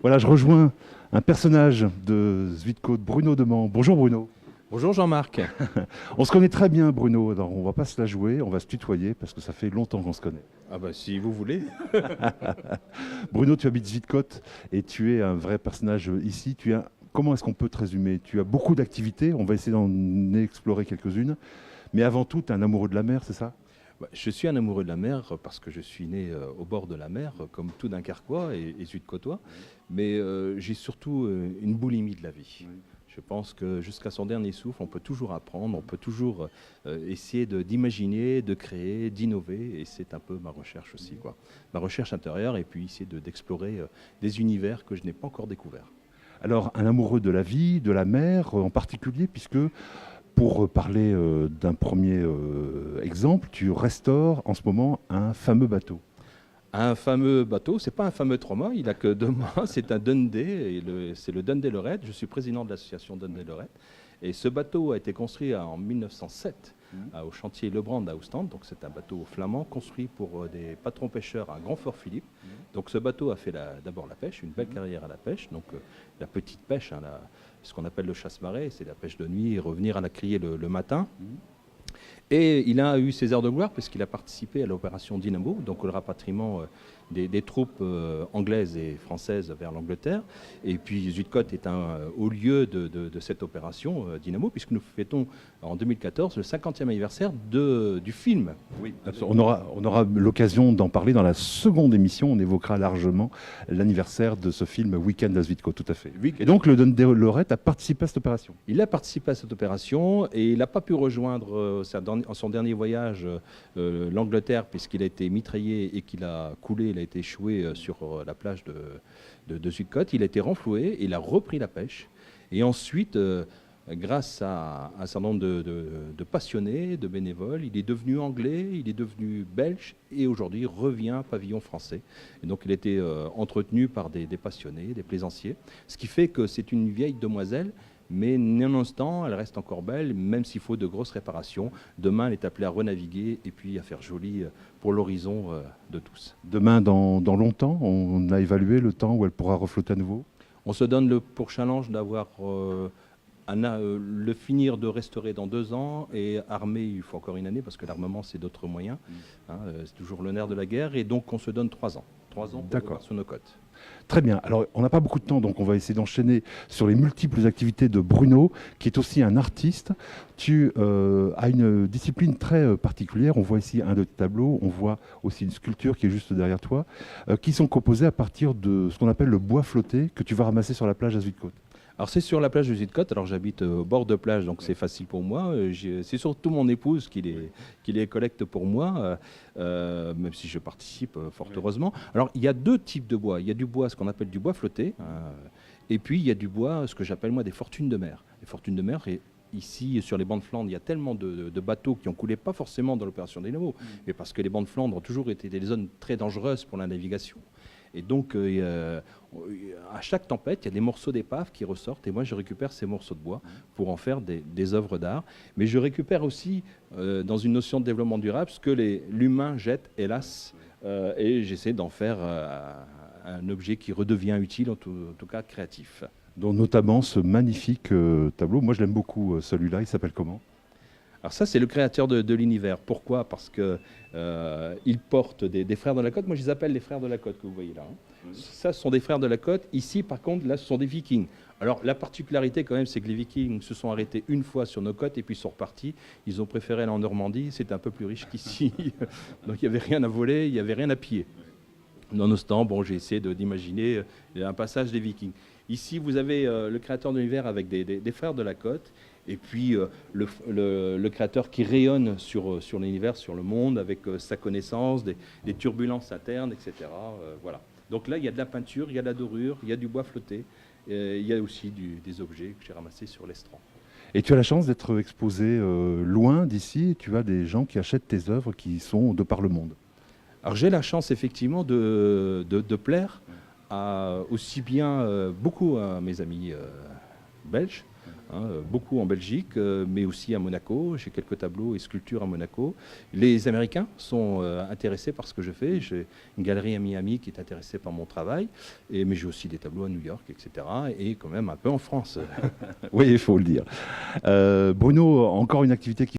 Voilà, je rejoins un personnage de Zuidcote, Bruno Deman. Bonjour Bruno. Bonjour Jean-Marc. On se connaît très bien Bruno, alors on va pas se la jouer, on va se tutoyer parce que ça fait longtemps qu'on se connaît. Ah bah si vous voulez. Bruno, tu habites Zuidcote et tu es un vrai personnage ici. Comment est-ce qu'on peut te résumer? Tu as beaucoup d'activités, on va essayer d'en explorer quelques-unes. Mais avant tout, tu es un amoureux de la mer, c'est ça? Je suis un amoureux de la mer parce que je suis né au bord de la mer, comme tout Dunkerquois et Zuidcotois. Mais j'ai surtout une boulimie de la vie. Oui. Je pense que jusqu'à son dernier souffle, on peut toujours apprendre, on peut toujours essayer d'imaginer, de créer, d'innover. Et c'est un peu ma recherche aussi, quoi. Ma recherche intérieure et puis essayer d'explorer des univers que je n'ai pas encore découverts. Alors, un amoureux de la vie, de la mer en particulier, puisque pour parler d'un premier exemple, tu restaures en ce moment un fameux bateau. Un fameux bateau, c'est pas un fameux trauma, il a que 2 mois, c'est un Dundee, c'est le Dundee Lorette. Je suis président de l'association Dundee Lorette. Et ce bateau a été construit en 1907 au chantier Lebrand à Ostende. Donc c'est un bateau flamand construit pour des patrons pêcheurs à Grand-Fort-Philippe. Donc ce bateau a fait d'abord la pêche, une belle carrière à la pêche. Donc la petite pêche, hein, ce qu'on appelle le chasse-marée, c'est la pêche de nuit, revenir à la criée le matin. Et il a eu ses heures de gloire parce qu'il a participé à l'opération Dynamo, donc le rapatriement des troupes anglaises et françaises vers l'Angleterre. Et puis Zuidcote est un haut lieu de cette opération Dynamo, puisque nous fêtons en 2014 le 50e anniversaire du film. Oui, on aura l'occasion d'en parler dans la seconde émission. On évoquera largement l'anniversaire de ce film Week-end à Zuidcote, tout à fait. Et donc le Dundee Lorette a participé à cette opération. Il a participé à cette opération et il n'a pas pu rejoindre en son dernier voyage l'Angleterre, puisqu'il a été mitraillé et qu'il a coulé, il a été échoué sur la plage de Zuidcote. Il a été renfloué, il a repris la pêche et ensuite grâce à un certain nombre de passionnés, de bénévoles, il est devenu anglais, il est devenu belge et aujourd'hui revient pavillon français. Et donc il a été entretenu par des passionnés, des plaisanciers, ce qui fait que c'est une vieille demoiselle, mais nonobstant, elle reste encore belle, même s'il faut de grosses réparations. Demain, elle est appelée à renaviguer et puis à faire joli pour l'horizon de tous. Demain, dans longtemps, on a évalué le temps où elle pourra reflotter à nouveau. On se donne pour challenge d'avoir le finir de restaurer dans 2 ans et armer, il faut encore une année parce que l'armement c'est d'autres moyens, c'est toujours le nerf de la guerre et donc on se donne 3 ans. 3 ans pour voir sur nos côtes. Très bien, alors on n'a pas beaucoup de temps donc on va essayer d'enchaîner sur les multiples activités de Bruno qui est aussi un artiste. Tu as une discipline très particulière, on voit ici un de tes tableaux, on voit aussi une sculpture qui est juste derrière toi, qui sont composées à partir de ce qu'on appelle le bois flotté que tu vas ramasser sur la plage à Zuidcote. Alors c'est sur la plage de Zuidcote, alors j'habite au bord de plage donc c'est facile pour moi, c'est surtout mon épouse qui les collecte pour moi, même si je participe fort heureusement. Alors il y a 2 types de bois, il y a du bois, ce qu'on appelle du bois flotté, et puis il y a du bois, ce que j'appelle moi des fortunes de mer. Les fortunes de mer, et ici sur les bancs de Flandre, il y a tellement de bateaux qui ont coulé, pas forcément dans l'opération Dynamo, mais parce que les bancs de Flandre ont toujours été des zones très dangereuses pour la navigation. Et donc, à chaque tempête, il y a des morceaux d'épave qui ressortent. Et moi, je récupère ces morceaux de bois pour en faire des œuvres d'art. Mais je récupère aussi, dans une notion de développement durable, ce que l'humain jette, hélas. Et j'essaie d'en faire un objet qui redevient utile, en tout cas créatif. Dont notamment ce magnifique tableau. Moi, je l'aime beaucoup, celui-là. Il s'appelle comment ? Alors ça, c'est le créateur de l'univers. Pourquoi ? Parce qu'il porte des frères de la côte. Moi, je les appelle les frères de la côte que vous voyez là. Ça, ce sont des frères de la côte. Ici, par contre, là, ce sont des vikings. Alors, la particularité, quand même, c'est que les vikings se sont arrêtés une fois sur nos côtes et puis sont repartis. Ils ont préféré aller en Normandie. C'est un peu plus riche qu'ici. Donc, il n'y avait rien à voler, il n'y avait rien à piller. Nonobstant, bon, j'ai essayé d'imaginer un passage des vikings. Ici, vous avez le créateur de l'univers avec des frères de la côte. Et puis le créateur qui rayonne sur l'univers, sur le monde, avec sa connaissance, des turbulences internes, etc. Voilà. Donc là, il y a de la peinture, il y a de la dorure, il y a du bois flotté, il y a aussi des objets que j'ai ramassés sur l'estran. Et tu as la chance d'être exposé loin d'ici, et tu as des gens qui achètent tes œuvres qui sont de par le monde. Alors j'ai la chance effectivement de plaire aussi bien beaucoup à mes amis belges, beaucoup en Belgique, mais aussi à Monaco. J'ai quelques tableaux et sculptures à Monaco. Les Américains sont intéressés par ce que je fais. J'ai une galerie à Miami qui est intéressée par mon travail, mais j'ai aussi des tableaux à New York, etc. Et quand même un peu en France. Oui, il faut le dire. Bruno, encore une activité qui